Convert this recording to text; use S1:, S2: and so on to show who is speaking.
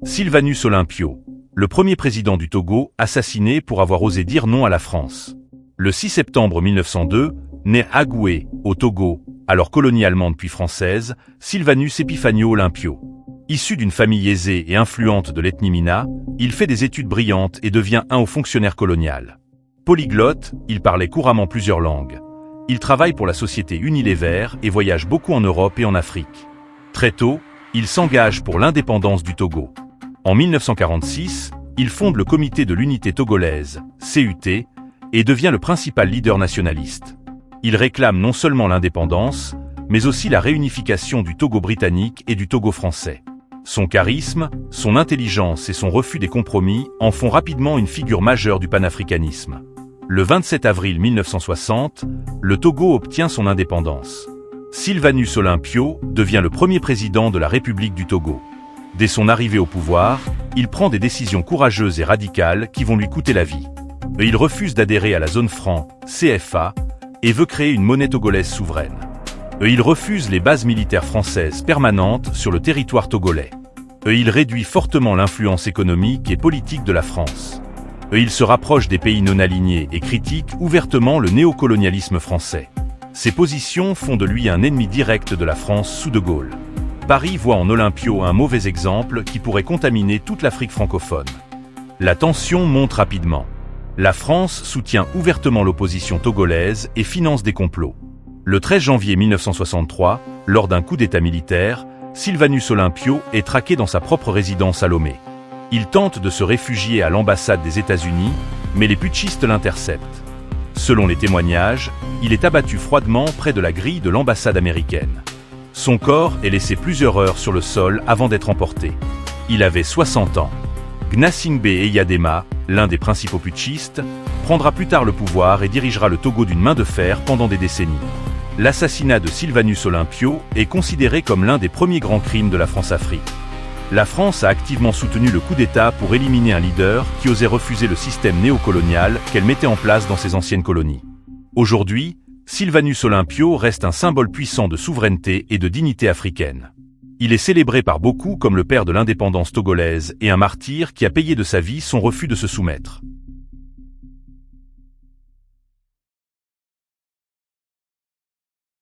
S1: Sylvanus Olympio, le premier président du Togo, assassiné pour avoir osé dire non à la France. Le 6 septembre 1902, né à Agoué, au Togo, alors colonie allemande puis française, Sylvanus Epifanio Olympio. Issu d'une famille aisée et influente de l'ethnie Mina, il fait des études brillantes et devient un haut fonctionnaire colonial. Polyglotte, il parlait couramment plusieurs langues. Il travaille pour la société Unilever et voyage beaucoup en Europe et en Afrique. Très tôt, il s'engage pour l'indépendance du Togo. En 1946, il fonde le Comité de l'Unité Togolaise, CUT, et devient le principal leader nationaliste. Il réclame non seulement l'indépendance, mais aussi la réunification du Togo britannique et du Togo français. Son charisme, son intelligence et son refus des compromis en font rapidement une figure majeure du panafricanisme. Le 27 avril 1960, le Togo obtient son indépendance. Sylvanus Olympio devient le premier président de la République du Togo. Dès son arrivée au pouvoir, il prend des décisions courageuses et radicales qui vont lui coûter la vie. Mais il refuse d'adhérer à la zone franc, CFA, et veut créer une monnaie togolaise souveraine. Il refuse les bases militaires françaises permanentes sur le territoire togolais. Il réduit fortement l'influence économique et politique de la France. Il se rapproche des pays non alignés et critique ouvertement le néocolonialisme français. Ces positions font de lui un ennemi direct de la France sous De Gaulle. Paris voit en Olympio un mauvais exemple qui pourrait contaminer toute l'Afrique francophone. La tension monte rapidement. La France soutient ouvertement l'opposition togolaise et finance des complots. Le 13 janvier 1963, lors d'un coup d'État militaire, Sylvanus Olympio est traqué dans sa propre résidence à Lomé. Il tente de se réfugier à l'ambassade des États-Unis, mais les putschistes l'interceptent. Selon les témoignages, il est abattu froidement près de la grille de l'ambassade américaine. Son corps est laissé plusieurs heures sur le sol avant d'être emporté. Il avait 60 ans. Gnassingbé Eyadema, l'un des principaux putschistes, prendra plus tard le pouvoir et dirigera le Togo d'une main de fer pendant des décennies. L'assassinat de Sylvanus Olympio est considéré comme l'un des premiers grands crimes de la France-Afrique. La France a activement soutenu le coup d'État pour éliminer un leader qui osait refuser le système néocolonial qu'elle mettait en place dans ses anciennes colonies. Aujourd'hui, Sylvanus Olympio reste un symbole puissant de souveraineté et de dignité africaine. Il est célébré par beaucoup comme le père de l'indépendance togolaise et un martyr qui a payé de sa vie son refus de se soumettre.